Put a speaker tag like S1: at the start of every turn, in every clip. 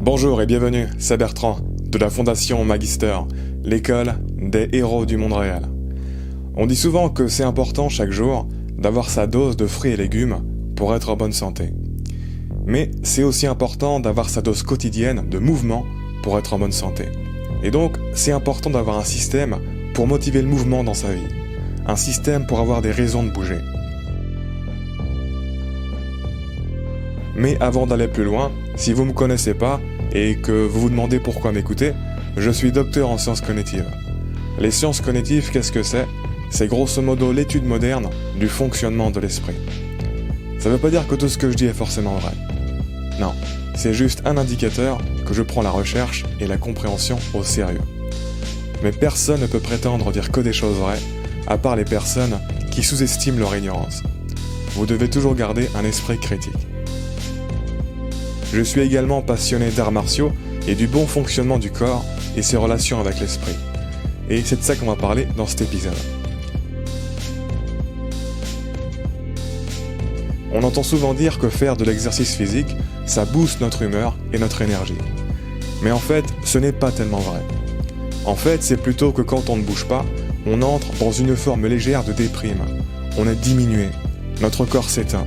S1: Bonjour et bienvenue, c'est Bertrand, de la Fondation Magister, l'école des héros du monde réel. On dit souvent que c'est important chaque jour d'avoir sa dose de fruits et légumes pour être en bonne santé. Mais c'est aussi important d'avoir sa dose quotidienne de mouvement pour être en bonne santé. Et donc, c'est important d'avoir un système pour motiver le mouvement dans sa vie. Un système pour avoir des raisons de bouger. Mais avant d'aller plus loin, si vous ne me connaissez pas et que vous vous demandez pourquoi m'écouter, je suis docteur en sciences cognitives. Les sciences cognitives, qu'est-ce que c'est ? C'est grosso modo l'étude moderne du fonctionnement de l'esprit. Ça ne veut pas dire que tout ce que je dis est forcément vrai. Non, c'est juste un indicateur que je prends la recherche et la compréhension au sérieux. Mais personne ne peut prétendre dire que des choses vraies, à part les personnes qui sous-estiment leur ignorance. Vous devez toujours garder un esprit critique. Je suis également passionné d'arts martiaux et du bon fonctionnement du corps et ses relations avec l'esprit. Et c'est de ça qu'on va parler dans cet épisode. On entend souvent dire que faire de l'exercice physique, ça booste notre humeur et notre énergie. Mais en fait, ce n'est pas tellement vrai. En fait, c'est plutôt que quand on ne bouge pas, on entre dans une forme légère de déprime. On est diminué. Notre corps s'éteint.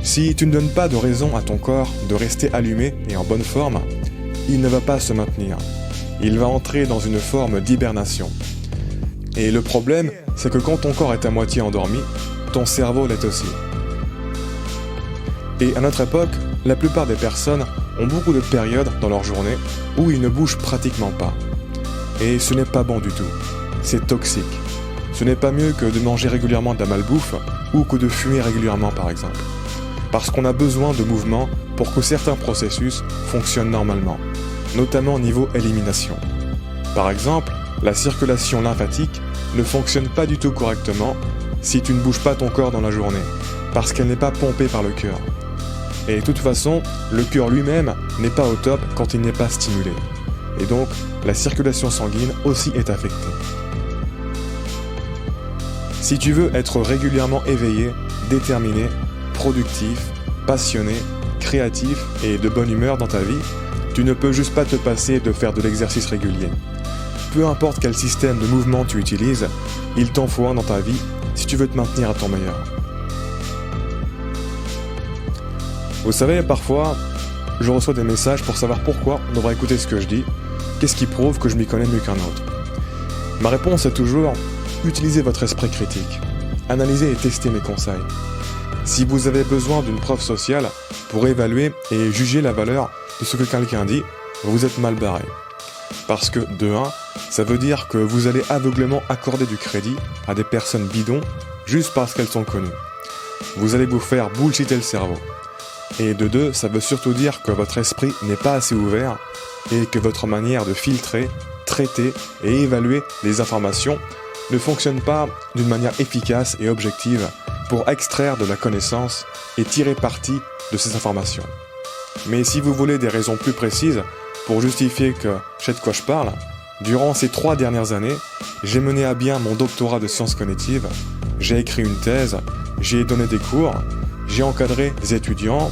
S1: Si tu ne donnes pas de raison à ton corps de rester allumé et en bonne forme, il ne va pas se maintenir. Il va entrer dans une forme d'hibernation. Et le problème, c'est que quand ton corps est à moitié endormi, ton cerveau l'est aussi. Et à notre époque, la plupart des personnes ont beaucoup de périodes dans leur journée où ils ne bougent pratiquement pas. Et ce n'est pas bon du tout. C'est toxique. Ce n'est pas mieux que de manger régulièrement de la malbouffe ou que de fumer régulièrement par exemple. Parce qu'on a besoin de mouvement pour que certains processus fonctionnent normalement, notamment au niveau élimination. Par exemple, la circulation lymphatique ne fonctionne pas du tout correctement si tu ne bouges pas ton corps dans la journée, parce qu'elle n'est pas pompée par le cœur. Et de toute façon, le cœur lui-même n'est pas au top quand il n'est pas stimulé. Et donc, la circulation sanguine aussi est affectée. Si tu veux être régulièrement éveillé, déterminé, productif, passionné, créatif et de bonne humeur dans ta vie, tu ne peux juste pas te passer de faire de l'exercice régulier. Peu importe quel système de mouvement tu utilises, il t'en faut un dans ta vie si tu veux te maintenir à ton meilleur. Vous savez, parfois, je reçois des messages pour savoir pourquoi on devrait écouter ce que je dis, qu'est-ce qui prouve que je m'y connais mieux qu'un autre. Ma réponse est toujours, utilisez votre esprit critique, analysez et testez mes conseils. Si vous avez besoin d'une preuve sociale pour évaluer et juger la valeur de ce que quelqu'un dit, vous êtes mal barré. Parce que, de 1, ça veut dire que vous allez aveuglément accorder du crédit à des personnes bidons juste parce qu'elles sont connues. Vous allez vous faire bullshiter le cerveau. Et de 2, ça veut surtout dire que votre esprit n'est pas assez ouvert et que votre manière de filtrer, traiter et évaluer les informations ne fonctionne pas d'une manière efficace et objective pour extraire de la connaissance et tirer parti de ces informations. Mais si vous voulez des raisons plus précises pour justifier que je sais de quoi je parle, durant ces 3 dernières années, j'ai mené à bien mon doctorat de sciences cognitives, j'ai écrit une thèse, j'ai donné des cours, j'ai encadré des étudiants,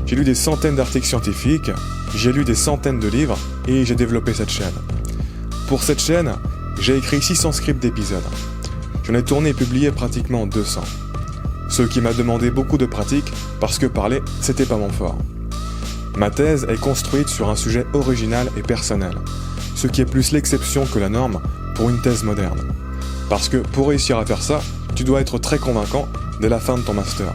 S1: j'ai lu des centaines d'articles scientifiques, j'ai lu des centaines de livres et j'ai développé cette chaîne. Pour cette chaîne, j'ai écrit 600 scripts d'épisodes. J'en ai tourné et publié pratiquement 200. Ce qui m'a demandé beaucoup de pratique parce que parler, c'était pas mon fort. Ma thèse est construite sur un sujet original et personnel, ce qui est plus l'exception que la norme pour une thèse moderne. Parce que pour réussir à faire ça, tu dois être très convaincant dès la fin de ton master.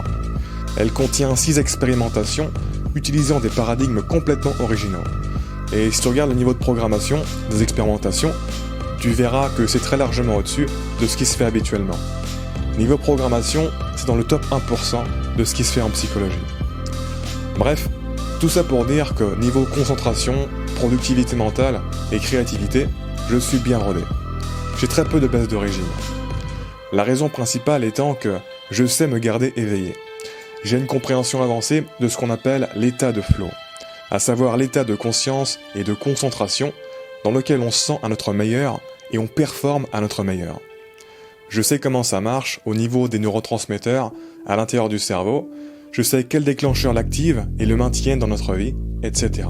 S1: Elle contient 6 expérimentations utilisant des paradigmes complètement originaux. Et si tu regardes le niveau de programmation des expérimentations, tu verras que c'est très largement au-dessus de ce qui se fait habituellement. Niveau programmation, c'est dans le top 1% de ce qui se fait en psychologie. Bref, tout ça pour dire que niveau concentration, productivité mentale et créativité, je suis bien rodé. J'ai très peu de baisse de régime. La raison principale étant que je sais me garder éveillé. J'ai une compréhension avancée de ce qu'on appelle l'état de flow, à savoir l'état de conscience et de concentration dans lequel on se sent à notre meilleur et on performe à notre meilleur. Je sais comment ça marche au niveau des neurotransmetteurs à l'intérieur du cerveau, je sais quels déclencheurs l'activent et le maintiennent dans notre vie, etc.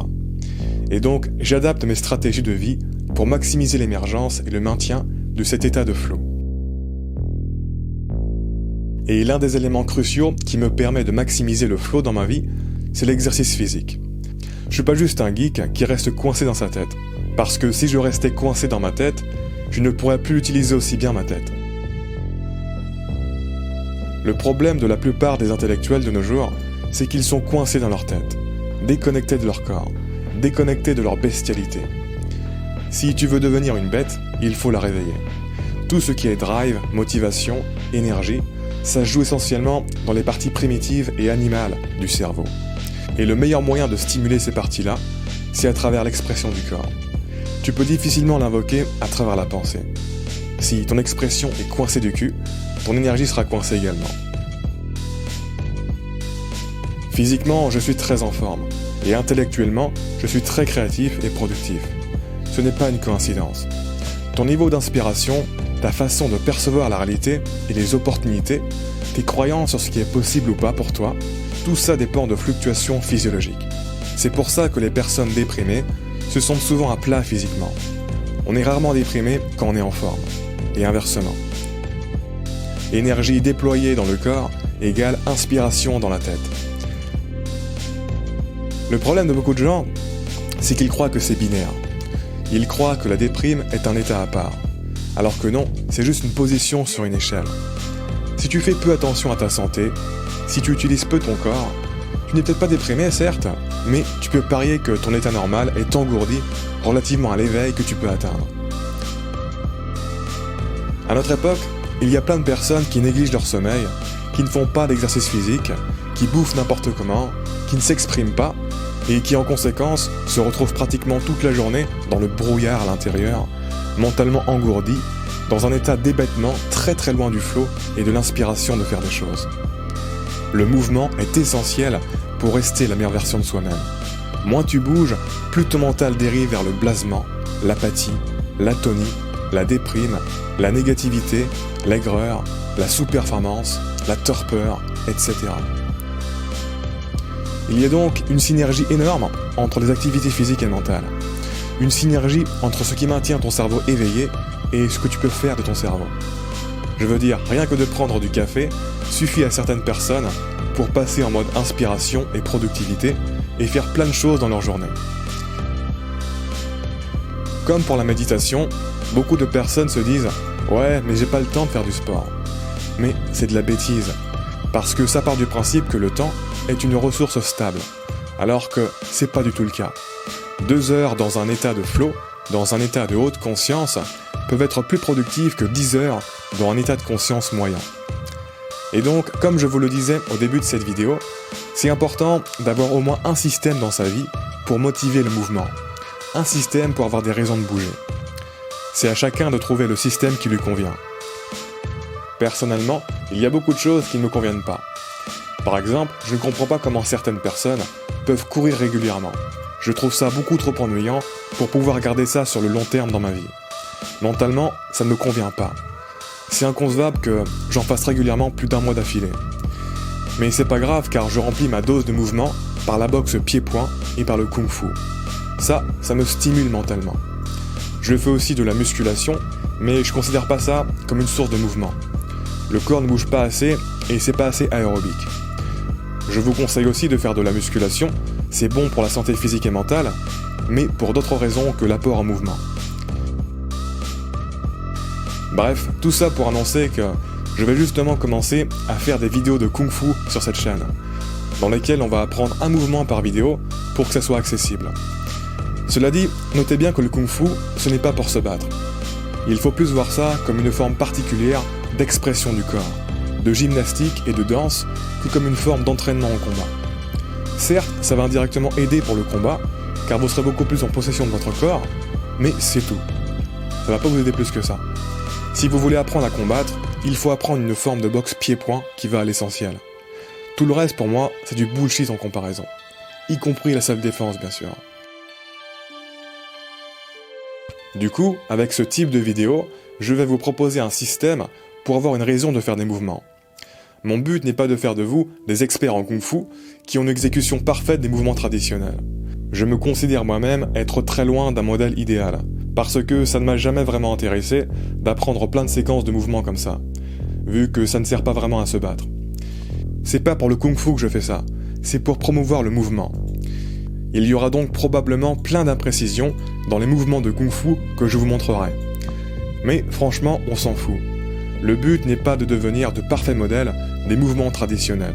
S1: Et donc, j'adapte mes stratégies de vie pour maximiser l'émergence et le maintien de cet état de flow. Et l'un des éléments cruciaux qui me permet de maximiser le flow dans ma vie, c'est l'exercice physique. Je suis pas juste un geek qui reste coincé dans sa tête. Parce que si je restais coincé dans ma tête, je ne pourrais plus utiliser aussi bien ma tête. Le problème de la plupart des intellectuels de nos jours, c'est qu'ils sont coincés dans leur tête, déconnectés de leur corps, déconnectés de leur bestialité. Si tu veux devenir une bête, il faut la réveiller. Tout ce qui est drive, motivation, énergie, ça se joue essentiellement dans les parties primitives et animales du cerveau. Et le meilleur moyen de stimuler ces parties-là, c'est à travers l'expression du corps. Tu peux difficilement l'invoquer à travers la pensée. Si ton expression est coincée du cul, ton énergie sera coincée également. Physiquement, je suis très en forme, et intellectuellement, je suis très créatif et productif. Ce n'est pas une coïncidence. Ton niveau d'inspiration, ta façon de percevoir la réalité et les opportunités, tes croyances sur ce qui est possible ou pas pour toi, tout ça dépend de fluctuations physiologiques. C'est pour ça que les personnes déprimées se sentent souvent à plat physiquement. On est rarement déprimé quand on est en forme, et inversement. Énergie déployée dans le corps égale inspiration dans la tête. Le problème de beaucoup de gens, c'est qu'ils croient que c'est binaire. Ils croient que la déprime est un état à part. Alors que non, c'est juste une position sur une échelle. Si tu fais peu attention à ta santé, si tu utilises peu ton corps, tu n'es peut-être pas déprimé, certes, mais tu peux parier que ton état normal est engourdi relativement à l'éveil que tu peux atteindre. À notre époque, il y a plein de personnes qui négligent leur sommeil, qui ne font pas d'exercice physique, qui bouffent n'importe comment, qui ne s'expriment pas, et qui en conséquence se retrouvent pratiquement toute la journée dans le brouillard à l'intérieur, mentalement engourdis, dans un état d'hébétement très très loin du flow et de l'inspiration de faire des choses. Le mouvement est essentiel pour rester la meilleure version de soi-même. Moins tu bouges, plus ton mental dérive vers le blasement, l'apathie, l'atonie, la déprime, la négativité, l'aigreur, la sous-performance, la torpeur, etc. Il y a donc une synergie énorme entre les activités physiques et mentales. Une synergie entre ce qui maintient ton cerveau éveillé et ce que tu peux faire de ton cerveau. Je veux dire, rien que de prendre du café suffit à certaines personnes pour passer en mode inspiration et productivité et faire plein de choses dans leur journée. Comme pour la méditation, beaucoup de personnes se disent « Ouais, mais j'ai pas le temps de faire du sport ». Mais c'est de la bêtise, parce que ça part du principe que le temps est une ressource stable, alors que c'est pas du tout le cas. 2 heures dans un état de flow, dans un état de haute conscience, peuvent être plus productives que 10 heures dans un état de conscience moyen. Et donc, comme je vous le disais au début de cette vidéo, c'est important d'avoir au moins un système dans sa vie pour motiver le mouvement. Un système pour avoir des raisons de bouger. C'est à chacun de trouver le système qui lui convient. Personnellement, il y a beaucoup de choses qui ne me conviennent pas. Par exemple, je ne comprends pas comment certaines personnes peuvent courir régulièrement. Je trouve ça beaucoup trop ennuyant pour pouvoir garder ça sur le long terme dans ma vie. Mentalement, ça ne me convient pas. C'est inconcevable que j'en fasse régulièrement plus d'1 mois d'affilée. Mais c'est pas grave car je remplis ma dose de mouvement par la boxe pied-point et par le kung-fu. Ça me stimule mentalement. Je fais aussi de la musculation, mais je considère pas ça comme une source de mouvement. Le corps ne bouge pas assez et c'est pas assez aérobique. Je vous conseille aussi de faire de la musculation, c'est bon pour la santé physique et mentale, mais pour d'autres raisons que l'apport en mouvement. Bref, tout ça pour annoncer que je vais justement commencer à faire des vidéos de Kung Fu sur cette chaîne, dans lesquelles on va apprendre un mouvement par vidéo pour que ça soit accessible. Cela dit, notez bien que le Kung Fu, ce n'est pas pour se battre. Il faut plus voir ça comme une forme particulière d'expression du corps, de gymnastique et de danse, que comme une forme d'entraînement au combat. Certes, ça va indirectement aider pour le combat, car vous serez beaucoup plus en possession de votre corps, mais c'est tout. Ça va pas vous aider plus que ça. Si vous voulez apprendre à combattre, il faut apprendre une forme de boxe pied-point qui va à l'essentiel. Tout le reste, pour moi, c'est du bullshit en comparaison. Y compris la self-défense, bien sûr. Du coup, avec ce type de vidéo, je vais vous proposer un système pour avoir une raison de faire des mouvements. Mon but n'est pas de faire de vous des experts en Kung Fu qui ont une exécution parfaite des mouvements traditionnels. Je me considère moi-même être très loin d'un modèle idéal, parce que ça ne m'a jamais vraiment intéressé d'apprendre plein de séquences de mouvements comme ça, vu que ça ne sert pas vraiment à se battre. C'est pas pour le kung-fu que je fais ça, c'est pour promouvoir le mouvement. Il y aura donc probablement plein d'imprécisions dans les mouvements de kung-fu que je vous montrerai. Mais franchement, on s'en fout. Le but n'est pas de devenir de parfaits modèles des mouvements traditionnels.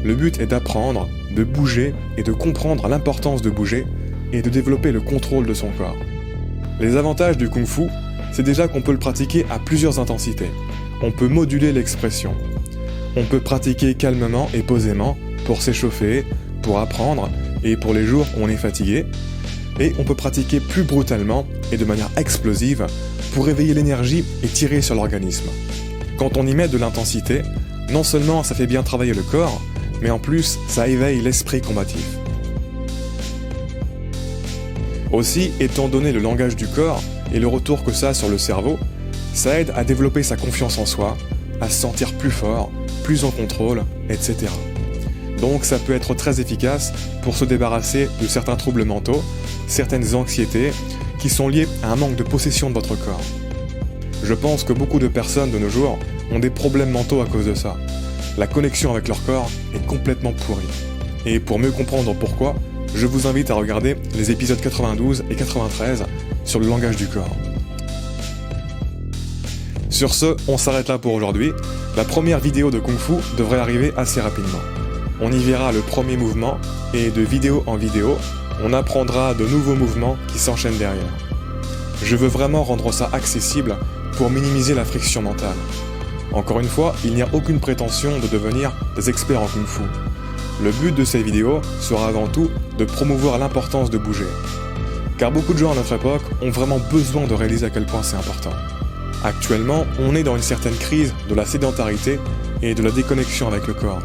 S1: Le but est d'apprendre, de bouger et de comprendre l'importance de bouger et de développer le contrôle de son corps. Les avantages du kung-fu, c'est déjà qu'on peut le pratiquer à plusieurs intensités. On peut moduler l'expression. On peut pratiquer calmement et posément pour s'échauffer, pour apprendre et pour les jours où on est fatigué. Et on peut pratiquer plus brutalement et de manière explosive pour réveiller l'énergie et tirer sur l'organisme. Quand on y met de l'intensité, non seulement ça fait bien travailler le corps, mais en plus ça éveille l'esprit combatif. Aussi, étant donné le langage du corps et le retour que ça a sur le cerveau, ça aide à développer sa confiance en soi, à se sentir plus fort, plus en contrôle, etc. Donc ça peut être très efficace pour se débarrasser de certains troubles mentaux, certaines anxiétés qui sont liées à un manque de possession de votre corps. Je pense que beaucoup de personnes de nos jours ont des problèmes mentaux à cause de ça. La connexion avec leur corps est complètement pourrie. Et pour mieux comprendre pourquoi, je vous invite à regarder les épisodes 92 et 93 sur le langage du corps. Sur ce, on s'arrête là pour aujourd'hui. La première vidéo de Kung Fu devrait arriver assez rapidement. On y verra le premier mouvement et de vidéo en vidéo, on apprendra de nouveaux mouvements qui s'enchaînent derrière. Je veux vraiment rendre ça accessible pour minimiser la friction mentale. Encore une fois, il n'y a aucune prétention de devenir des experts en Kung Fu. Le but de ces vidéos sera avant tout de promouvoir l'importance de bouger. Car beaucoup de gens à notre époque ont vraiment besoin de réaliser à quel point c'est important. Actuellement, on est dans une certaine crise de la sédentarité et de la déconnexion avec le corps.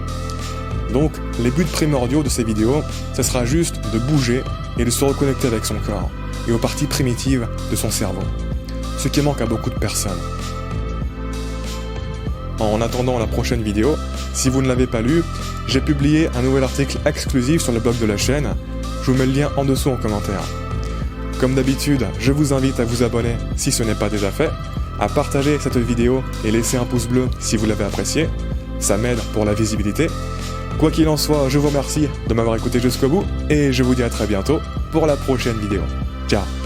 S1: Donc, les buts primordiaux de ces vidéos, ce sera juste de bouger et de se reconnecter avec son corps et aux parties primitives de son cerveau. Ce qui manque à beaucoup de personnes. En attendant la prochaine vidéo, si vous ne l'avez pas lu, j'ai publié un nouvel article exclusif sur le blog de la chaîne. Je vous mets le lien en dessous en commentaire. Comme d'habitude, je vous invite à vous abonner si ce n'est pas déjà fait, à partager cette vidéo et laisser un pouce bleu si vous l'avez apprécié. Ça m'aide pour la visibilité. Quoi qu'il en soit, je vous remercie de m'avoir écouté jusqu'au bout et je vous dis à très bientôt pour la prochaine vidéo. Ciao!